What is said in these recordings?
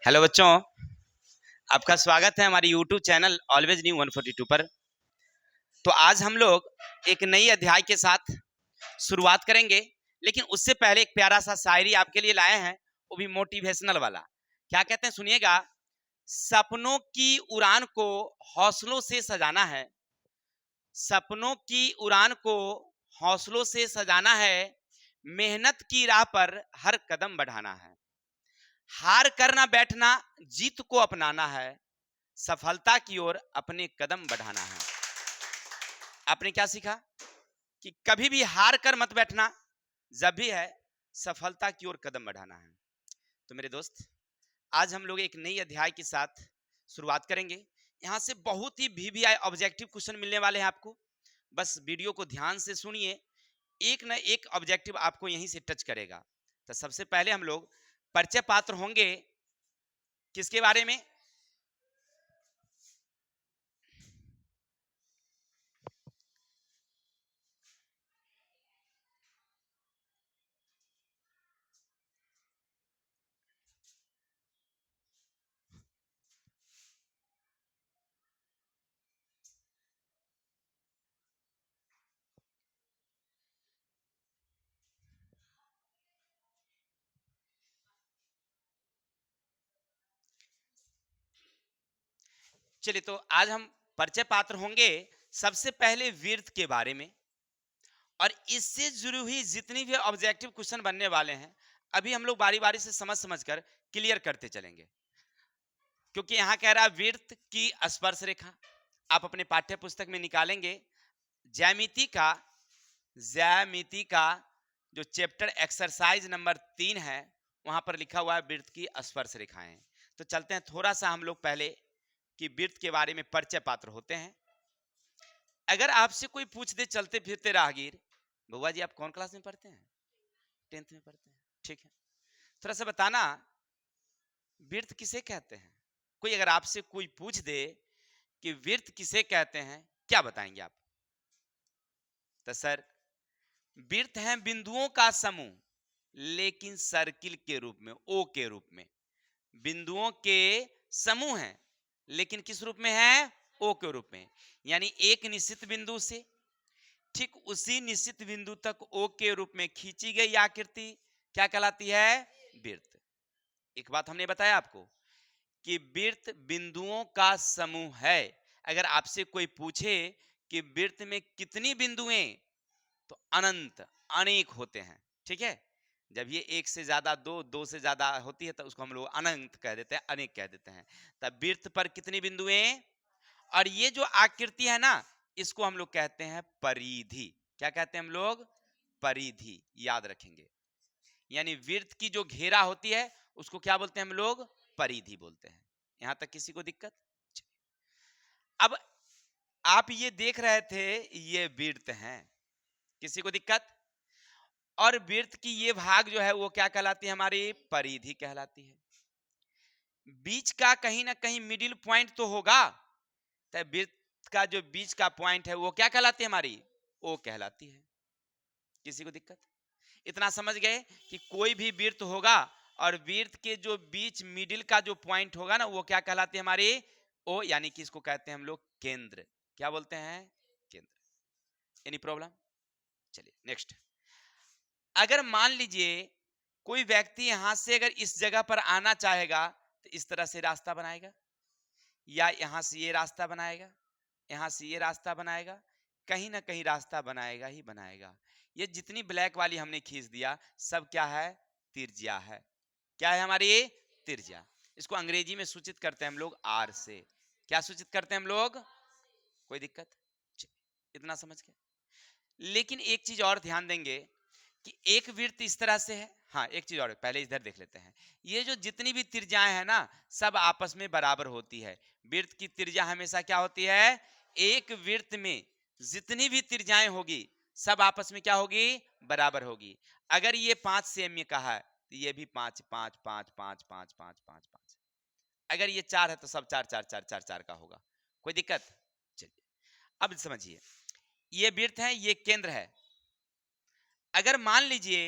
Hello बच्चों, आपका स्वागत है हमारे YouTube चैनल ऑलवेज न्यू 142 पर। तो आज हम लोग एक नई अध्याय के साथ शुरुआत करेंगे, लेकिन उससे पहले एक प्यारा सा शायरी आपके लिए लाए हैं, वो भी मोटिवेशनल वाला। क्या कहते हैं सुनिएगा। सपनों की उड़ान को हौसलों से सजाना है, सपनों की उड़ान को हौसलों से सजाना है, मेहनत की राह पर हर कदम बढ़ाना है, हार कर ना बैठना, जीत को अपनाना है, सफलता की ओर अपने कदम बढ़ाना है। आपने क्या सीखा कि कभी भी हार कर मत बैठना, जब भी है सफलता की ओर कदम बढ़ाना है। तो मेरे दोस्त, आज हम लोग एक नई अध्याय के साथ शुरुआत करेंगे। यहां से बहुत ही वीवीआई ऑब्जेक्टिव क्वेश्चन मिलने वाले हैं आपको। बस वीडियो को ध्यान से सुनिए, एक न एक ऑब्जेक्टिव आपको यहीं से टच करेगा। तो सबसे पहले हम लोग परिचय पात्र होंगे किसके बारे में। चलिए, तो आज हम परिचय पात्र होंगे सबसे पहले वीर्थ के बारे में, और इससे जुड़ी हुई जितनी भी ऑब्जेक्टिव क्वेश्चन बनने वाले हैं अभी हम लोग बारी बारी से समझ समझ कर क्लियर करते चलेंगे। क्योंकि यहां कह रहा है वृत्त की स्पर्श रेखा, आप अपने पाठ्य पुस्तक में निकालेंगे। ज्यामिति का ज्यामिति का जो चैप्टर एक्सरसाइज नंबर 3 है, वहां पर लिखा हुआ है वृत्त की स्पर्श रेखाएं। तो चलते हैं थोड़ा सा हम लोग पहले कि वृत्त के बारे में परिचय पात्र होते हैं। अगर आपसे कोई पूछ दे चलते फिरते राहगीर, बउआ जी आप कौन क्लास में पढ़ते हैं? 10th में पढ़ते हैं, ठीक है। थोड़ा सा बताना वृत्त किसे कहते हैं। कोई अगर आपसे कोई पूछ दे कि वृत्त किसे कहते हैं, क्या बताएंगे आप? तो सर, वृत्त हैं बिंदुओं का समूह, लेकिन सर्किल के रूप में, ओ के रूप में। बिंदुओं के समूह हैं, लेकिन किस रूप में है? ओ के रूप में। यानी एक निश्चित बिंदु से ठीक उसी निश्चित बिंदु तक ओ के रूप में खींची गई आकृति क्या कहलाती है? वृत्त। एक बात हमने बताया आपको कि वृत्त बिंदुओं का समूह है। अगर आपसे कोई पूछे कि वृत्त में कितनी बिंदुएं, तो अनंत, अनेक होते हैं, ठीक है। जब ये एक से ज्यादा, दो से ज्यादा होती है तो उसको हम लोग अनंत कह देते हैं, अनेक कह देते हैं। तब वृत्त पर कितनी बिंदुएं, और ये जो आकृति है ना, इसको हम लोग कहते हैं परिधि। क्या कहते हैं हम लोग? परिधि। याद रखेंगे। यानी वृत्त की जो घेरा होती है उसको क्या बोलते हैं हम लोग? परिधि बोलते हैं। यहां तक किसी को दिक्कत? अब आप ये देख रहे थे, ये वृत्त हैं, किसी को दिक्कत? और वृत्त की ये भाग जो है वो क्या कहलाती है? हमारी परिधि कहलाती है। बीच का कहीं ना कहीं मिडिल पॉइंट तो होगा, तो वृत्त का जो बीच का पॉइंट है वो क्या कहलाती है? हमारी ओ कहलाती है। किसी को दिक्कत? इतना समझ गए कि कोई भी वृत्त होगा और वृत्त के जो बीच मिडिल का जो पॉइंट होगा ना, वो क्या कहलाती है? हमारी ओ। यानी कि इसको कहते हैं हम लोग केंद्र। क्या बोलते हैं? केंद्र। Any problem? चलिए नेक्स्ट। अगर मान लीजिए कोई व्यक्ति यहां से अगर इस जगह पर आना चाहेगा, तो इस तरह से रास्ता बनाएगा, या यहां से ये रास्ता बनाएगा, यहां से ये रास्ता बनाएगा, कहीं ना कहीं रास्ता बनाएगा ही बनाएगा। ये जितनी ब्लैक वाली हमने खींच दिया, सब क्या है? त्रिज्या है। क्या है हमारी? त्रिज्या। इसको अंग्रेजी में सूचित करते हैं हम लोग आर से। क्या सूचित करते हैं हम लोग? कोई दिक्कत? इतना समझ गए। लेकिन एक चीज और ध्यान देंगे कि एक वृत्त इस तरह से है। हाँ, एक चीज और पहले इधर देख लेते हैं। ये जो जितनी भी त्रिज्याएं हैं ना, सब आपस में बराबर होती है। वृत्त की त्रिज्या हमेशा क्या होती है? एक वृत्त में जितनी भी त्रिज्याएं होगी, सब आपस में क्या होगी? बराबर होगी। अगर ये 5 सेमी का है तो ये भी 5 5 5 5 5 5 5 5। अगर ये 4 है तो सब 4 4 4 4 4 का होगा। कोई दिक्कत? चलिए अब समझिए, ये वृत्त है, ये केंद्र है। अगर मान लीजिए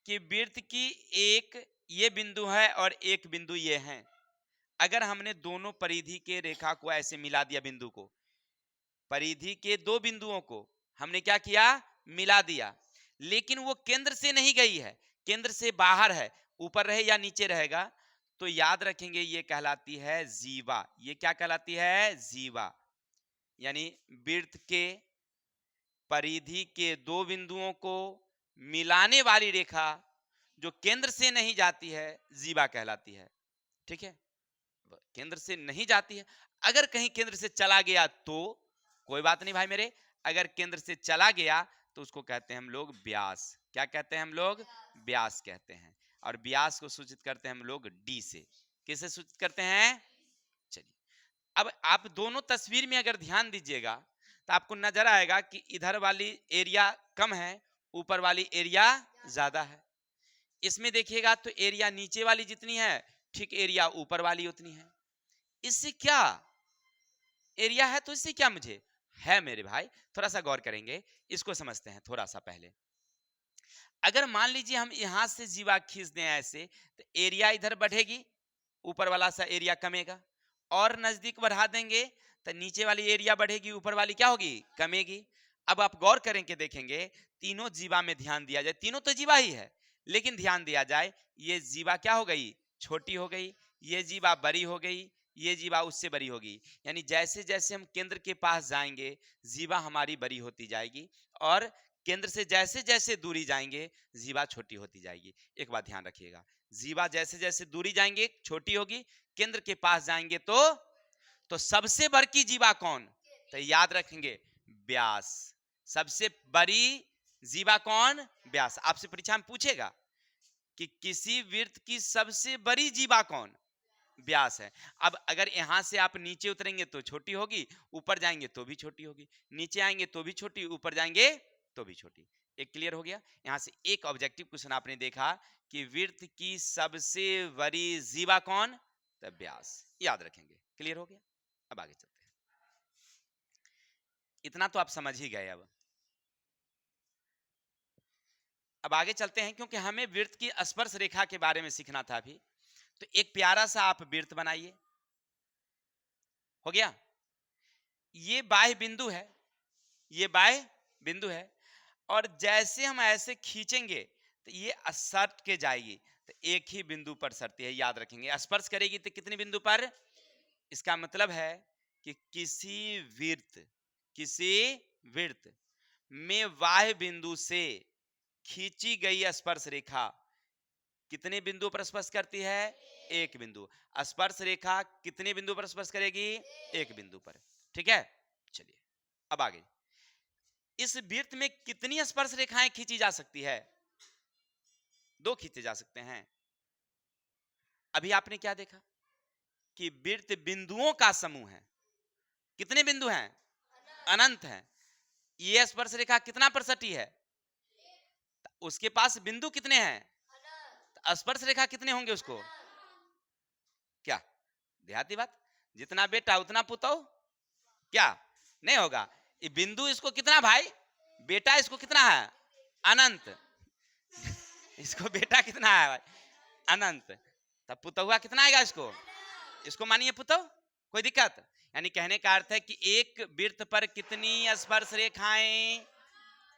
कि वृत्त की एक ये बिंदु है और एक बिंदु ये है, अगर हमने दोनों परिधि के रेखा को ऐसे मिला दिया, बिंदु को, परिधि के दो बिंदुओं को हमने क्या किया, मिला दिया, लेकिन वो केंद्र से नहीं गई है, केंद्र से बाहर है, ऊपर रहे या नीचे रहेगा, तो याद रखेंगे ये कहलाती है जीवा। ये क्या कहलाती है, जीवा। यानी वृत्त के परिधि के दो बिंदुओं को मिलाने वाली रेखा जो केंद्र से नहीं जाती है, जीवा कहलाती है। ठीक है, केंद्र से नहीं जाती है। अगर कहीं केंद्र से चला गया तो कोई बात नहीं भाई मेरे, अगर केंद्र से चला गया तो उसको कहते हैं हम लोग व्यास। क्या कहते हैं हम लोग, व्यास कहते हैं। और व्यास को सूचित करते हैं हम लोग डी से। किससे सूचित करते हैं, चलिए अब आप दोनों तस्वीर में अगर ध्यान दीजिएगा तो आपको नजर आएगा कि इधर वाली एरिया कम है, ऊपर वाली एरिया ज्यादा है। इसमें देखिएगा तो एरिया नीचे वाली जितनी है, ठीक एरिया ऊपर वाली उतनी है। इससे क्या एरिया है, तो इससे क्या मुझे है मेरे भाई, थोड़ा सा गौर करेंगे, इसको समझते हैं थोड़ा सा पहले। अगर मान लीजिए हम यहां से जीवा खींच दें ऐसे, तो एरिया इधर बढ़ेगी, ऊपर वाला सा एरिया कमेगा, और नजदीक बढ़ा देंगे तो नीचे वाली एरिया बढ़ेगी, ऊपर वाली क्या होगी, कमेगी। अब आप गौर करेंगे, देखेंगे तीनों जीवा में ध्यान दिया जाए, तीनों तो जीवा ही है, लेकिन ध्यान दिया जाए, ये जीवा क्या हो गई, छोटी हो गई, ये जीवा बड़ी हो गई, ये जीवा उससे बड़ी होगी। यानी जैसे जैसे हम केंद्र के पास जाएंगे, जीवा हमारी बड़ी होती जाएगी, और केंद्र से जैसे जैसे दूरी जाएंगे, जीवा छोटी होती जाएगी। एक बात ध्यान रखिएगा, जीवा जैसे जैसे दूरी जाएंगे छोटी होगी, केंद्र के पास जाएंगे तो सबसे बड़ी जीवा कौन, तो याद रखेंगे व्यास। सबसे बड़ी जीवा कौन, व्यास। आपसे परीक्षा में पूछेगा कि किसी वृत्त की सबसे बड़ी जीवा कौन, व्यास है। अब अगर यहां से आप नीचे उतरेंगे तो छोटी होगी, ऊपर जाएंगे तो भी छोटी होगी, नीचे आएंगे तो भी छोटी, ऊपर जाएंगे तो भी छोटी। एक क्लियर हो गया। यहां से एक ऑब्जेक्टिव क्वेश्चन आपने देखा कि वृत्त की सबसे बड़ी जीवा कौन, तो व्यास, याद रखेंगे। क्लियर हो गया। अब आगे चलते हैं, इतना तो आप समझ ही गए। अब आगे चलते हैं, क्योंकि हमें वृत्त की स्पर्श रेखा के बारे में सीखना था अभी। तो एक प्यारा सा आप वृत्त बनाइए, हो गया। ये बाह्य बिंदु है, ये बाह्य बिंदु है, और जैसे हम ऐसे खींचेंगे तो ये सट के जाएगी, तो एक ही बिंदु पर सटती है, याद रखेंगे। स्पर्श करेगी तो कितने बिंदु पर, इसका मतलब है कि किसी वृत्त में बाह्य बिंदु से खींची गई स्पर्श रेखा कितने बिंदु पर स्पर्श करती है, एक बिंदु। स्पर्श रेखा कितने बिंदु पर स्पर्श करेगी, एक बिंदु पर। ठीक है, चलिए अब आगे। इस वृत्त में कितनी स्पर्श रेखाएं खींची जा सकती है, दो खींचे जा सकते हैं। अभी आपने क्या देखा कि वृत्त बिंदुओं का समूह है। कितने बिंदु हैं, अनंत हैं। ये स्पर्श रेखा कितना पर सटी है, उसके पास बिंदु कितने हैं, स्पर्श रेखा कितने होंगे उसको, क्या देहाती बात, जितना बेटा उतना पुतौ, क्या नहीं होगा। ये बिंदु इसको कितना भाई, बेटा इसको कितना है, अनंत। इसको बेटा कितना है भाई, अनंत। तब पुतहुआ कितना आएगा इसको, इसको मानिए पुतौ, कोई दिक्कत। यानी कहने का अर्थ है कि एक वृत्त पर कितनी स्पर्श रेखाएं,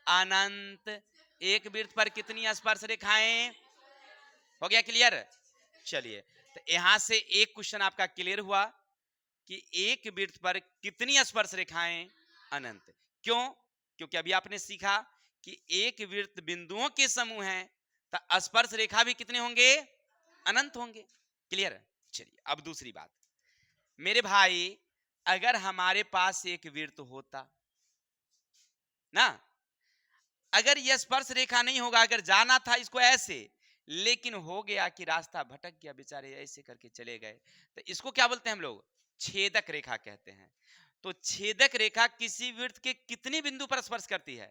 अनंत। एक वृत्त पर कितनी स्पर्श रेखाएं, हो गया क्लियर। चलिए, तो यहां से एक क्वेश्चन आपका क्लियर हुआ कि एक वृत्त पर कितनी स्पर्श रेखाएं, अनंत। क्यों, क्योंकि अभी आपने सीखा कि एक वृत्त बिंदुओं के समूह है, तो स्पर्श रेखा भी कितने होंगे, अनंत होंगे। क्लियर। चलिए अब दूसरी बात, मेरे भाई अगर हमारे पास एक वृत्त होता ना, अगर यह स्पर्श रेखा नहीं होगा, अगर जाना था इसको ऐसे, लेकिन हो गया कि रास्ता भटक गया, बेचारे ऐसे करके चले गए, तो इसको क्या बोलते हैं हम लोग, छेदक रेखा कहते हैं। तो छेदक रेखा किसी वृत्त के कितने बिंदु पर स्पर्श करती है,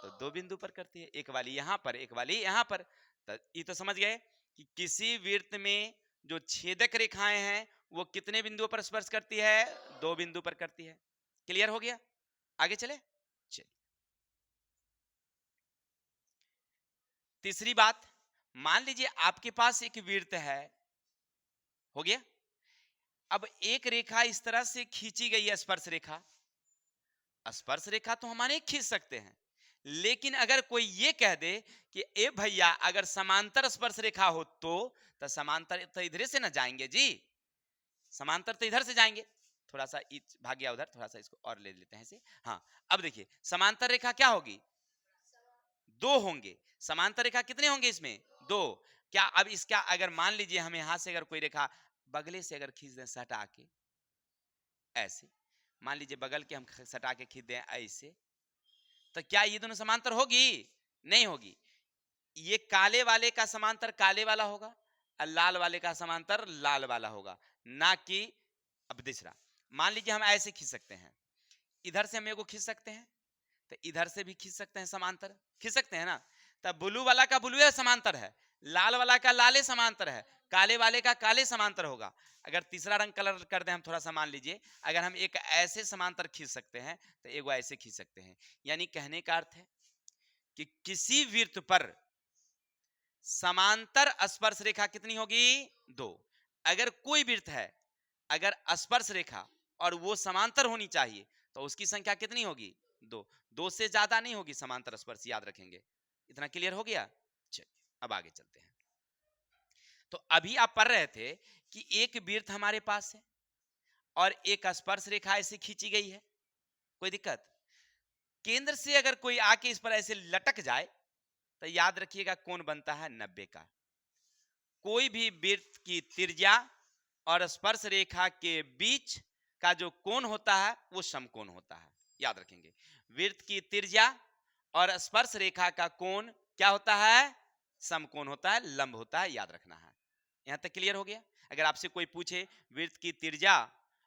तो दो बिंदु पर करती है, एक वाली यहां पर, एक वाली यहां पर। तो ये तो समझ गए कि किसी वृत्त में जो छेदक रेखाएं हैं वो कितने बिंदुओं पर स्पर्श करती है, दो बिंदु पर करती है। क्लियर हो गया। आगे चले। चलिए तीसरी बात, मान लीजिए आपके पास एक वृत्त है, हो गया। अब एक रेखा इस तरह से खींची गई है, स्पर्श रेखा। स्पर्श रेखा तो हम अनेक खींच सकते हैं, लेकिन अगर कोई ये कह दे कि ए भैया अगर समांतर स्पर्श रेखा हो तो समांतर तो इधर से ना जाएंगे जी, समांतर तो इधर से जाएंगे। थोड़ा सा भाग गया उधर, थोड़ा सा इसको और ले लेते हैं इसे। हाँ, अब देखिए समांतर रेखा क्या होगी, दो होंगे। समांतर रेखा कितने होंगे इसमें, दो। क्या अब इसका अगर मान लीजिए हम यहां से अगर कोई रेखा बगले से अगर खींच दें सटा के, ऐसे मान लीजिए बगल के हम सटा के खींच दें ऐसे, तो क्या ये दोनों समांतर होगी, नहीं होगी। ये काले वाले का समांतर काले वाला होगा और लाल वाले का समांतर लाल वाला होगा, ना कि अब दूसरा। मान लीजिए हम ऐसे खींच सकते हैं, इधर से हम एगो खींच सकते हैं, तो इधर से भी खींच सकते हैं, समांतर खींच सकते हैं ना। तब ब्लू वाला का ब्लू समांतर है, लाल वाला का लाले समांतर है, काले वाले का काले समांतर होगा। अगर तीसरा रंग कलर कर दें हम, थोड़ा सा मान लीजिए अगर हम एक ऐसे समांतर खींच सकते हैं तो एगो ऐसे खींच सकते हैं। यानी कहने का अर्थ है कि किसी वृत्त पर समांतर स्पर्श रेखा कितनी होगी, दो। अगर कोई वृत्त है, अगर स्पर्श रेखा और वो समांतर होनी चाहिए तो उसकी संख्या कितनी होगी, दो। दो से ज्यादा नहीं होगी समांतर स्पर्श, याद रखेंगे। इतना क्लियर हो गया। चलिए अब आगे चलते हैं। तो अभी आप पढ़ रहे थे कि एक वृत्त हमारे पास है और एक स्पर्श रेखा ऐसे खींची गई है, कोई दिक्कत। केंद्र से अगर कोई आके इस पर ऐसे लटक जाए तो याद रखिएगा कौन बनता है, 90 का। कोई भी वृत्त की त्रिज्या और स्पर्श रेखा के बीच का जो कोण होता है वो समकोण होता है, याद रखेंगे। वृत्त की त्रिज्या और स्पर्श रेखा का कोण क्या होता है, समकोण होता है, लंब होता है, याद रखना है। यहां तक क्लियर हो गया। अगर आपसे कोई पूछे वृत्त की त्रिज्या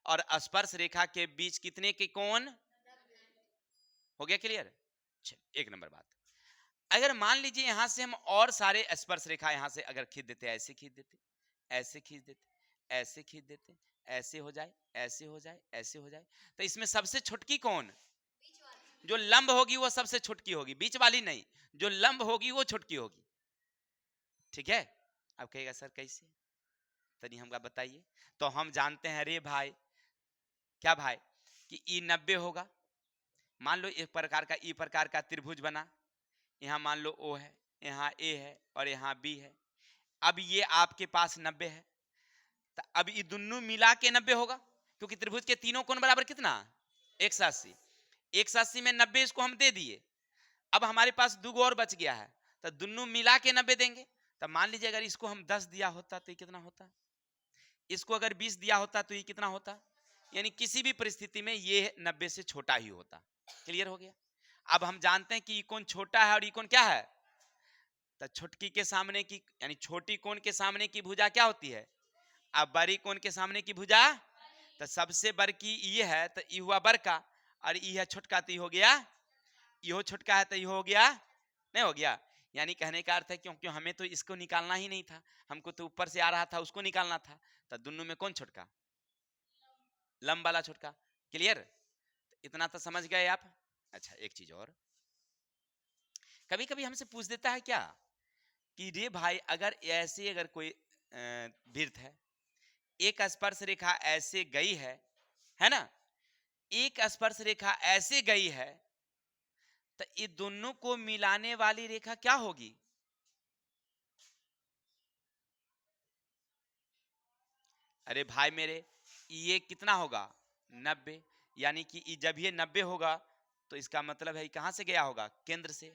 और स्पर्श रेखा के बीच कितने के कोण, हो गया क्लियर। एक नंबर बात। अगर मान लीजिए यहां से हम और सारे स्पर्श रेखा यहां से अगर खींच देते, ऐसे खींच देते, ऐसे खींच देते, ऐसे खींच देते, ऐसे हो जाए, ऐसे हो जाए, ऐसे हो जाए, तो इसमें सबसे छुटकी कौन, जो लंब होगी वो सबसे छुटकी होगी, बीच वाली नहीं, जो लंब होगी वो छुटकी होगी। ठीक है। अब कहेगा सर कैसे, तनी हमका बताइए। तो हम जानते हैं रे भाई, क्या भाई, कि ई 90 होगा। मान लो एक प्रकार का ई प्रकार का त्रिभुज बना, यहाँ मान लो ओ है, यहाँ ए है और यहाँ बी है। अब ये आपके पास 90 है, तो अब ये दोनों मिला के 90 होगा, क्योंकि त्रिभुज के तीनों कोण बराबर कितना, 180। 180 में 90 इसको हम दे दिए। अब हमारे पास दो और बच गया है, तो दोनों मिला के 90 देंगे। तो मान लीजिए अगर इसको हम 10 दिया होता तो ये कितना होता, इसको अगर 20 दिया होता तो ये कितना होता। यानी किसी भी परिस्थिति में ये 90 से छोटा ही होता। क्लियर हो गया। अब हम जानते हैं कि ये कोण छोटा है और ये कोण क्या है, तो छुटकी के सामने की यानी छोटी कोण के सामने की भुजा क्या होती है, अब बड़ी कोण के सामने की भुजा, तो सबसे बड़की ये है तो ये हुआ बड़का, और ये है छोटका, तो ये हो गया, ये छोटका है तो ये हो गया, नहीं हो गया। यानी कहने का अर्थ है क्योंकि हमें तो इसको निकालना ही नहीं था, हमको तो ऊपर से आ रहा था उसको निकालना था, तो दोनों में कौन छोटका, लंब वाला छोटका। क्लियर, इतना तो समझ गए आप। अच्छा एक चीज और, कभी कभी हमसे पूछ देता है क्या कि रे भाई अगर ऐसे अगर कोई वृत्त है, एक स्पर्श रेखा ऐसे गई है ना, एक स्पर्श रेखा ऐसे गई है, तो ये दोनों को मिलाने वाली रेखा क्या होगी, अरे भाई मेरे ये कितना होगा 90। यानी कि जब ये 90 होगा तो इसका मतलब है कहां से गया होगा, केंद्र से।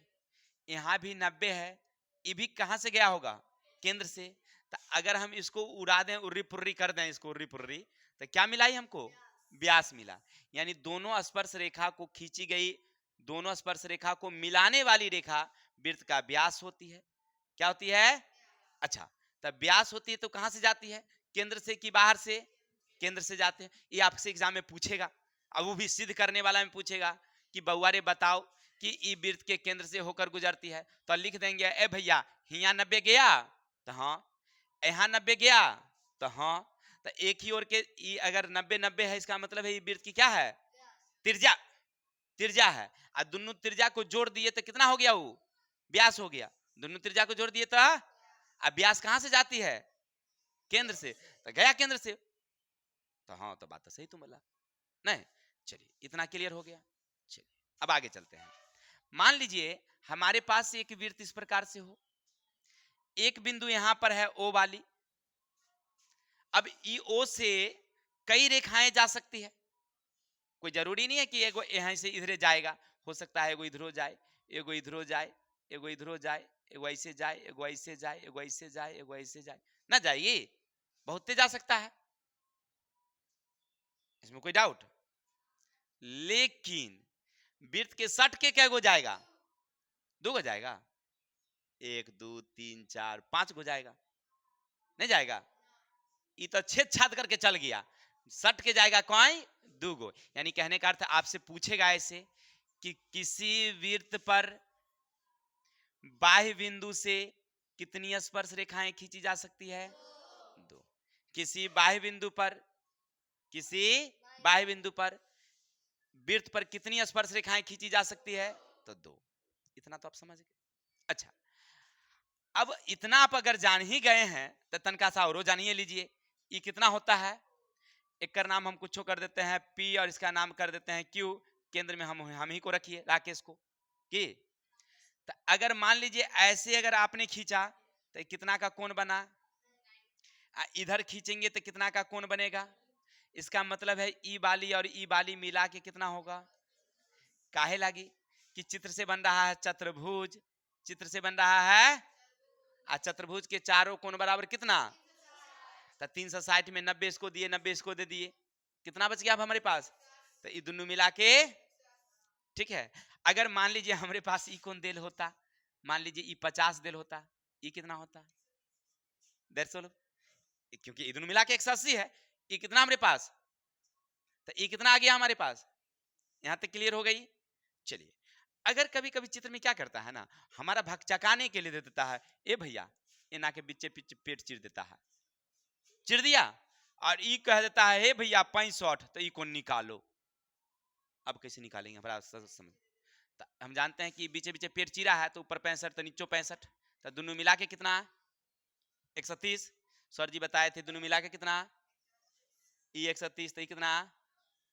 यहाँ भी 90 है, ये भी कहां से गया होगा, केंद्र से। तो अगर हम इसको उड़ा दें, उर्री पुर्री कर दें इसको उर्री पुर्री, तो क्या मिला ही हमको, व्यास मिला। यानी दोनों स्पर्श रेखा को खींची गई, दोनों स्पर्श रेखा को मिलाने वाली रेखा वृत्त का व्यास होती है। क्या होती है, अच्छा, तब व्यास होती है तो कहां से जाती है, केंद्र से कि बाहर से, केंद्र से जाते हैं। ये आपसे एग्जाम में पूछेगा, अब वो भी सिद्ध करने वाला में पूछेगा कि बउआ रे बताओ कि ई वृत्त के केंद्र से होकर गुजरती है, तो लिख देंगे ए भैया हिया 90 गया, तो हाँ, यहाँ 90 गया, तो हाँ। तो एक ही ओर के अगर 90 90 है, इसका मतलब है ये वृत्त की क्या है, त्रिज्या, त्रिज्या है। और दोनों त्रिज्या को जोड़ दिए तो कितना हो गया, वो व्यास हो गया। दोनों त्रिज्या को जोड़ दिए तो अब व्यास कहां से जाती है, केंद्र से, तो गया केंद्र से। तो हाँ, तो बात तो सही तुम बोला नहीं। चलिए इतना क्लियर हो गया। चलिए अब आगे चलते हैं। मान लीजिए हमारे पास एक वृत्त इस प्रकार से हो, एक बिंदु यहां पर है ओ वाली। अब ई ओ से कई रेखाएं जा सकती है, कोई जरूरी नहीं है कि एगो यहाँ से इधर जाएगा, हो सकता है एगो इधर हो जाए, एगो इधर हो जाए, एगो इधर हो जाए, एगो ऐसे जाए, एगो ऐसे जाए, एगो ऐसे जाए, एगो ऐसे जाए, ना जाइए, बहुत तेज जा सकता है, इसमें कोई डाउट। लेकिन वृत्त के सट के क्या गो जाएगा? दो गो जाएगा, 1 2 3 4 5 गो जाएगा, नहीं जाएगा। ये तो छेद छाद करके चल गया, सट के जाएगा कौन? दो गो। यानी कहने का अर्थ आपसे पूछेगा ऐसे कि किसी वृत्त पर बाह्य बिंदु से कितनी स्पर्श रेखाएं खींची जा सकती है? दो। किसी बाह्य बिंदु पर, किसी बाह्य बिंदु पर वृत्त पर कितनी स्पर्श रेखाएं खींची जा सकती है? तो दो। इतना तो आप समझ गए। अच्छा, अब इतना आप अगर जान ही गए हैं तो तनका सा और जानिए लीजिए, ये कितना होता है। एक का नाम हम कुछ कर देते हैं पी और इसका नाम कर देते हैं क्यू, केंद्र में हम ही को रखिए, राकेश को। कि तो अगर मान लीजिए ऐसे अगर आपने खींचा तो कितना का कोण बना, इधर खींचेंगे तो कितना का कोण बनेगा? इसका मतलब है ई वाली और ई वाली मिला के कितना होगा? काहे लगी कि चित्र से बन रहा है चतुर्भुज, चित्र से बन रहा है, और चतुर्भुज के चारों कोण बराबर कितना? तो 360 में 90 इसको दिए, 90 इसको दे दिए, कितना बच गया अब हमारे पास? तो ये दोनों मिला के, ठीक है। अगर मान लीजिए हमारे पास ई कोण दिल होता, मान लीजिए ई 50 दिल होता, ई कितना होता? 150, क्योंकि ये दोनों मिला के 180 है, ये कितना हमारे पास? तो ये कितना आ गया हमारे पास? यहां तक क्लियर हो गई। चलिए, अगर कभी कभी चित्र में क्या करता है ना, हमारा भकचकाने के लिए दे देता है, ए भैया ये ना के बीचे पीछे पेट चिर देता है, चिर दिया, और ई कह देता है हे भैया 65, तो ई कौन निकालो। अब कैसे निकालेंगे, बड़ा समझ। तो हम जानते हैं कि बीचे बीचे पेट चिरा है, तो ऊपर 65 तो नीचे 65, तो दोनों मिला के कितना? 130। सर जी बताए थे दोनों मिला के कितना? ई 130, तो कितना?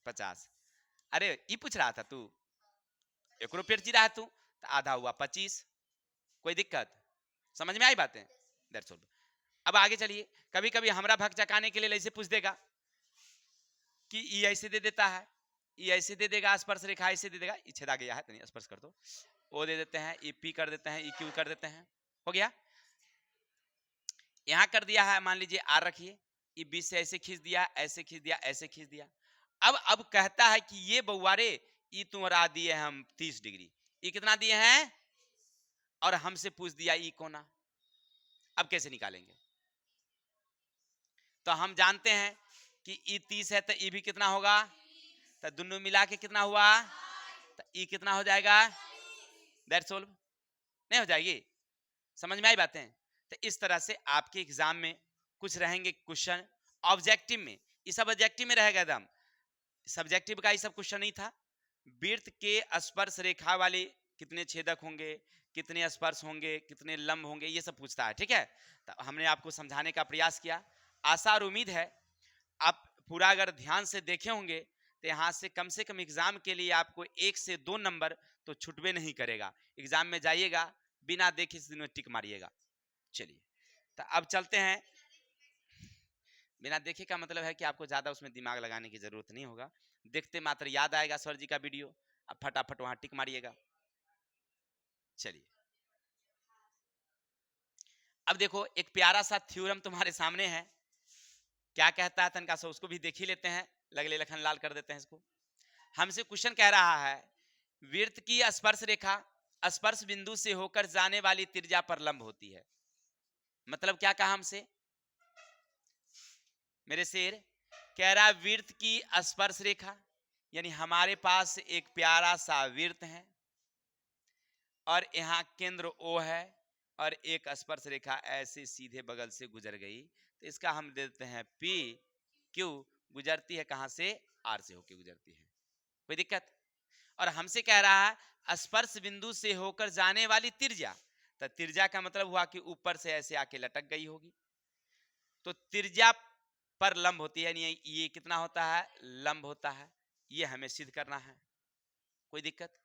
50। अरे ये पूछ रहा था तू, एक पेट चिरा है तू, तो आधा हुआ 25, कोई दिक्कत? समझ में आई बातें? That's all. अब आगे चलिए, कभी कभी हमरा भकचकाने के लिए ऐसे पूछ देगा कि ई ऐसे दे देता है, ई ऐसे दे देगा, स्पर्श रेखा ऐसे दे देगा, छेदा गया है तो स्पर्श कर दो, ओ दे देते हैं, ई पी कर देते हैं, ई क्यू कर देते हैं, हो गया। यहां कर दिया है, मान लीजिए आर रखिए, ई बी से ऐसे खींच दिया, ऐसे खींच दिया, ऐसे खींच दिया। अब कहता है कि ये बउआरे ई तुम्हारा दिए हम 30 डिग्री, ई कितना दिए हैं? और हमसे पूछ दिया ई कोना, अब कैसे निकालेंगे? तो हम जानते हैं कि ई 30 है, तो ई भी कितना होगा? तो दोनों मिला के कितना हुआ? तो ई कितना हो जाएगा? That's all. नहीं हो जाएगी? समझ में आई बातें? तो इस तरह से आपके एग्जाम में कुछ रहेंगे क्वेश्चन ऑब्जेक्टिव में, ये सब ऑब्जेक्टिव में रहेगा, एकदम सब्जेक्टिव का ये सब क्वेश्चन नहीं था। वृत्त के स्पर्श रेखा वाले कितने छेदक होंगे, कितने स्पर्श होंगे, कितने लंब होंगे, ये सब पूछता है, ठीक है। तो हमने आपको समझाने का प्रयास किया, आशा और उम्मीद है आप पूरा अगर ध्यान से देखे होंगे तो यहाँ से कम एग्जाम के लिए आपको 1 से 2 नंबर तो छुटवे नहीं करेगा। एग्जाम में जाइएगा बिना देखे इस दिन में टिक मारिएगा। चलिए, तो अब चलते हैं। बिना देखे का मतलब है कि आपको ज्यादा उसमें दिमाग लगाने की जरूरत नहीं होगा, देखते मात्र याद आएगा सर जी का वीडियो, अब फटाफट वहां टिक मारिएगा। चलिए, अब देखो एक प्यारा सा थ्योरम तुम्हारे सामने है, क्या कहता है तनका सा उसको भी देख ही लेते हैं, लगले लखन लाल कर देते हैं इसको। हमसे क्वेश्चन कह रहा है वृत्त की स्पर्श रेखा स्पर्श बिंदु से होकर जाने वाली त्रिज्या पर लंब होती है। मतलब क्या कहा हमसे मेरे शेर? कह रहा वृत्त की स्पर्श रेखा, यानी हमारे पास एक प्यारा सा वृत्त है और यहाँ केंद्र O है और एक स्पर्श रेखा ऐसे सीधे बगल से गुजर गई, तो इसका हम देते हैं P Q, गुजरती है कहां से? R से होके गुजरती है, कोई दिक्कत? और हमसे कह रहा है स्पर्श बिंदु से होकर जाने वाली त्रिज्या, तो त्रिज्या का मतलब हुआ कि ऊपर से ऐसे आके लटक गई होगी, तो त्रिज्या पर लंब होती है, यानी ये कितना होता है, लंब होता है। ये हमें सिद्ध करना है। कोई दिक्कत?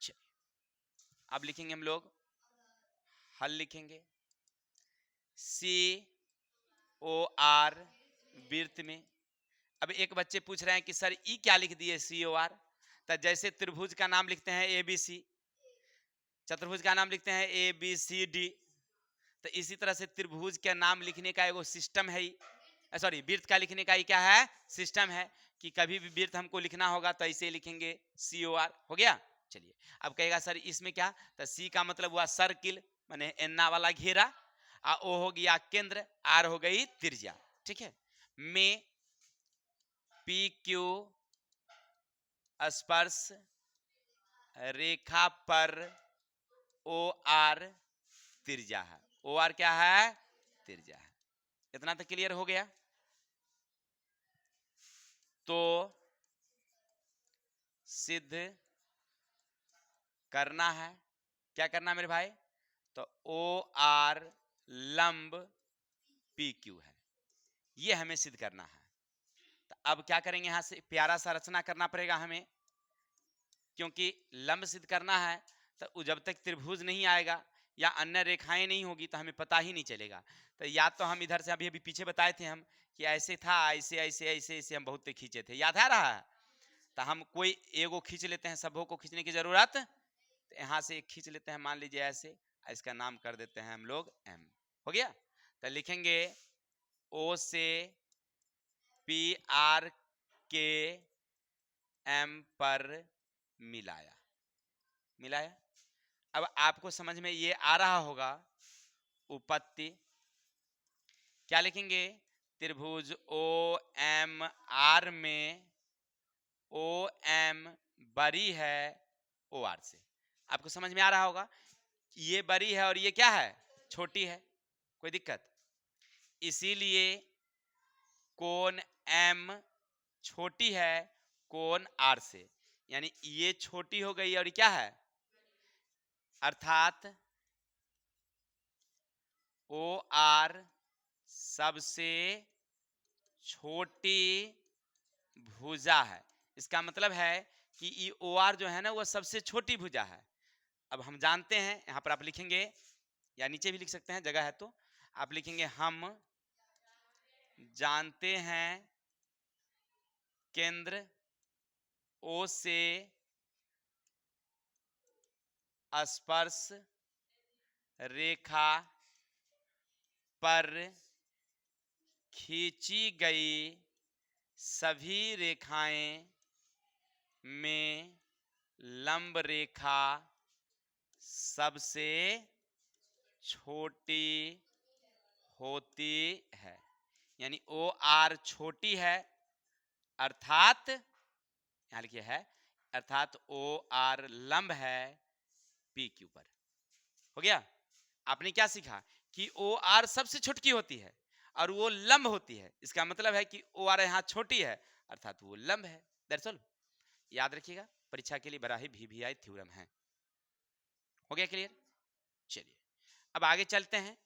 चलिए अब लिखेंगे हम लोग, हल लिखेंगे। सी ओ आर वृत्त में, अब एक बच्चे पूछ रहे हैं कि सर ई क्या लिख दिए सी ओ आर, तो जैसे त्रिभुज का नाम लिखते हैं ए बी सी, चतुर्भुज का नाम लिखते हैं ए बी सी डी, तो इसी तरह से त्रिभुज का नाम लिखने का एगो सिस्टम है, सॉरी वृत्त का लिखने का ही क्या है, सिस्टम है, कि कभी भी वृत्त हमको लिखना होगा तो ऐसे लिखेंगे सी ओ आर। हो गया। चलिए अब कहेगा सर इसमें क्या, तो सी का मतलब हुआ सर्किल माने एन्ना वाला घेरा, ओ हो गया केंद्र, आर हो गई त्रिज्या। ठीक है, में पी क्यू स्पर्श रेखा पर ओ आर त्रिज्या है। ओ आर क्या है, त्रिज्या है। इतना तो क्लियर हो गया। तो सिद्ध करना है, क्या करना है मेरे भाई, तो ओ आर लंब पी क्यू है, ये हमें सिद्ध करना है। तो अब क्या करेंगे, यहां से प्यारा सा रचना करना पड़ेगा हमें, क्योंकि लंब सिद्ध करना है तो जब तक त्रिभुज नहीं आएगा या अन्य रेखाएं नहीं होगी तो हमें पता ही नहीं चलेगा। तो या तो हम इधर से अभी अभी पीछे बताए थे हम कि ऐसे था, ऐसे ऐसे ऐसे ऐसे हम बहुत खींचे थे, याद आ रहा है। तो हम कोई एगो खींच लेते हैं, सबों को खींचने की जरूरत, तो यहाँ से एक खींच लेते हैं, मान लीजिए ऐसे, इसका नाम कर देते हैं हम लोग एम। हो गया। तो लिखेंगे ओ से पी आर के एम पर मिलाया, मिलाया। अब आपको समझ में ये आ रहा होगा, उपपत्ति क्या लिखेंगे, त्रिभुज ओ एम आर में ओ एम बड़ी है ओ आर से। आपको समझ में आ रहा होगा, ये बड़ी है और ये क्या है, छोटी है। कोई दिक्कत? इसीलिए कोण एम छोटी है कोण आर से, यानी ये छोटी हो गई और क्या है, अर्थात ओ आर सबसे छोटी भुजा है। इसका मतलब है कि ई ओ आर जो है ना वो सबसे छोटी भुजा है। अब हम जानते हैं, यहां पर आप लिखेंगे या नीचे भी लिख सकते हैं, जगह है तो आप लिखेंगे, हम जानते हैं केंद्र ओ से स्पर्श रेखा पर खींची गई सभी रेखाएं में लंब रेखा सबसे छोटी होती है, यानी ओ आर छोटी है, अर्थात यहां लिखिए है, अर्थात ओ आर लंब है पी क्यू पर। हो गया। आपने क्या सीखा कि ओ आर सबसे छोटी होती है और वो लंब होती है, इसका मतलब है कि ओ आर यहां छोटी है अर्थात वो लंब है। That's all. याद रखिएगा, परीक्षा के लिए बड़ा ही वीवीआई थ्योरम है। हो गया क्लियर? चलिए अब आगे चलते हैं।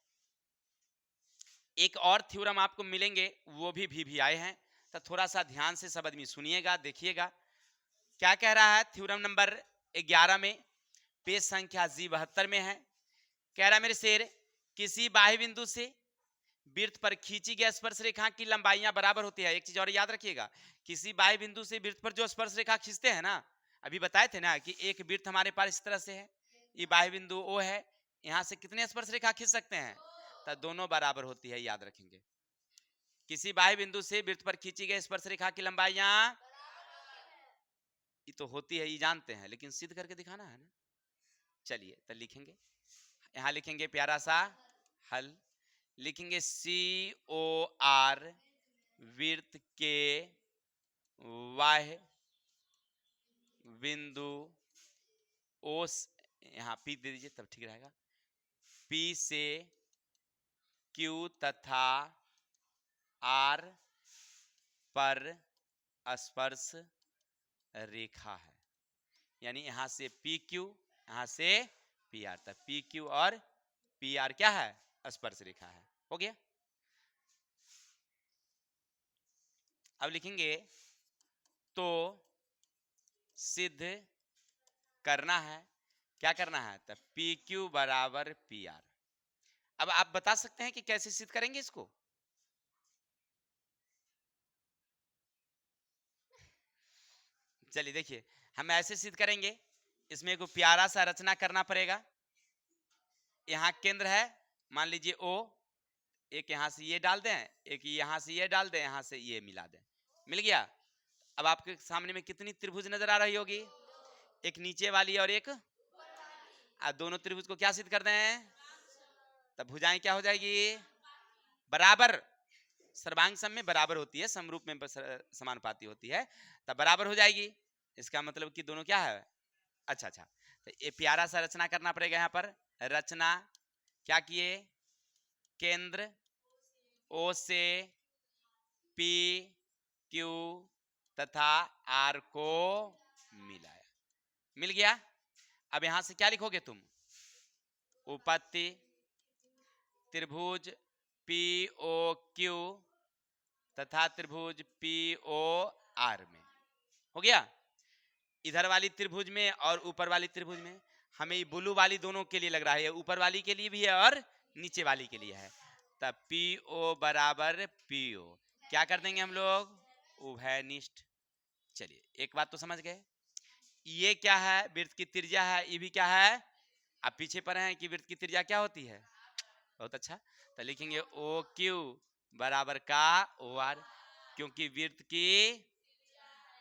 एक और थ्योरम आपको मिलेंगे, वो भी वीवीआई है, तो थोड़ा सा ध्यान से सब आदमी सुनिएगा, देखिएगा क्या कह रहा है। थ्योरम नंबर 11 में, पेज संख्या G72 में है। कह रहा है मेरे शेर, किसी बाह्य बिंदु से वृत्त पर खींची गई स्पर्श रेखा की लंबाइयां बराबर होती है। एक चीज और याद रखिएगा, किसी बाह्य बिंदु से वृत्त पर जो स्पर्श रेखा खींचते हैं ना, अभी बताए थे ना कि एक वृत्त हमारे पास इस तरह से है, ये बाह्य बिंदु ओ है, यहां से कितने स्पर्श रेखा खींच सकते हैं, तो दोनों बराबर होती है। याद रखेंगे, किसी बाह्य बिंदु से वृत्त पर खींची गई स्पर्श रेखा की लंबाइयां ये तो होती है, ये जानते हैं, लेकिन सिद्ध करके दिखाना है ना। चलिए तो लिखेंगे, यहां लिखेंगे प्यारा सा हल, लिखेंगे सी ओ आर वृत्त के बाह्य बिंदु ओ, यहां पी दे दीजिए तब ठीक रहेगा, पी से क्यू तथा आर पर स्पर्श रेखा है, यानी यहां से पी क्यू, यहां से पी आर तक, पी क्यू और पी आर क्या है, स्पर्श रेखा है। हो गया। अब लिखेंगे तो सिद्ध करना है, क्या करना है, तो पी क्यू बराबर पी आर। अब आप बता सकते हैं कि कैसे सिद्ध करेंगे इसको? चलिए देखिए, हम ऐसे सिद्ध करेंगे, इसमें एक प्यारा सा रचना करना पड़ेगा। यहाँ केंद्र है, मान लीजिए ओ, एक यहाँ से ये डाल दें, एक यहाँ से ये डाल दें, यहाँ से ये मिला दें, मिल गया। अब आपके सामने में कितनी त्रिभुज नजर आ रही होगी? एक नीचे वाली और एक, दोनों त्रिभुज को क्या सिद्ध कर दें? तब भुजाएं क्या हो जाएगी? बराबर। सर्वांग सम में बराबर होती है, समरूप में समानुपाती होती है, तब बराबर हो जाएगी। इसका मतलब कि दोनों क्या है? अच्छा अच्छा, तो ये प्यारा सा रचना करना पड़ेगा। यहाँ पर रचना क्या किए? केंद्र ओ से पी क्यू तथा आर को मिलाया, मिल गया। अब यहां से क्या लिखोगे तुम? उपपत्ति त्रिभुज पी ओ क्यू तथा त्रिभुज पी ओ आर में, हो गया। इधर वाली त्रिभुज में और ऊपर वाली त्रिभुज में, हमें ये ब्लू वाली दोनों के लिए लग रहा है, ऊपर वाली के लिए भी है और नीचे वाली के लिए है। तब पी ओ बराबर पी ओ, क्या कर देंगे हम लोग? उभयनिष्ठ। चलिए एक बात तो समझ गए, ये क्या है? वृत्त की त्रिज्या है, ये भी क्या है? आप पीछे पर हैं कि वृत्त की त्रिज्या क्या होती है? बहुत अच्छा, तो लिखेंगे ओ क्यू बराबर का ओ आर, क्योंकि वृत्त की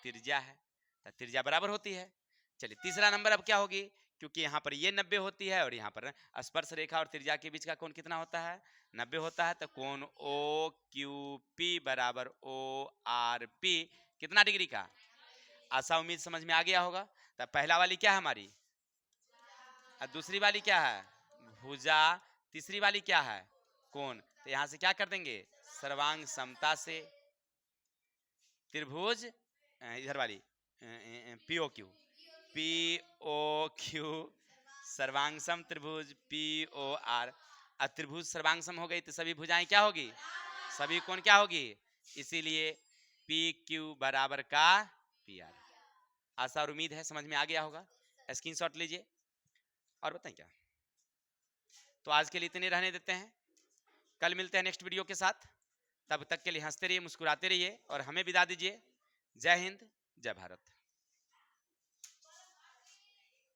त्रिज्या है, तो त्रिज्या बराबर होती है। चलिए तीसरा नंबर अब क्या होगी? क्योंकि यहाँ पर ये 90 होती है और यहाँ पर स्पर्श रेखा और त्रिज्या के बीच का कोण कितना होता है? 90 होता है। तो कोण ओ क्यू पी बराबर ओ आर पी कितना डिग्री का? आशा उम्मीद समझ में आ गया होगा। तो पहला वाली क्या है हमारी? और दूसरी वाली क्या है? भुजा। तीसरी वाली क्या है? कोण। तो यहां से क्या कर देंगे? सर्वांग समता से त्रिभुज, इधर वाली P O Q, P O Q सर्वांग सम त्रिभुज पी ओ आर। अब त्रिभुज सर्वांग सम हो गई तो सभी भुजाएं क्या होगी? सभी कोण क्या होगी? इसीलिए पी क्यू बराबर का पी आर। आशा और उम्मीद है समझ में आ गया होगा। स्क्रीनशॉट लीजिए और बताएं क्या। तो आज के लिए इतने रहने देते हैं, कल मिलते हैं नेक्स्ट वीडियो के साथ। तब तक के लिए हंसते रहिए, मुस्कुराते रहिए और हमें विदा दीजिए। जय हिंद, जय भारत।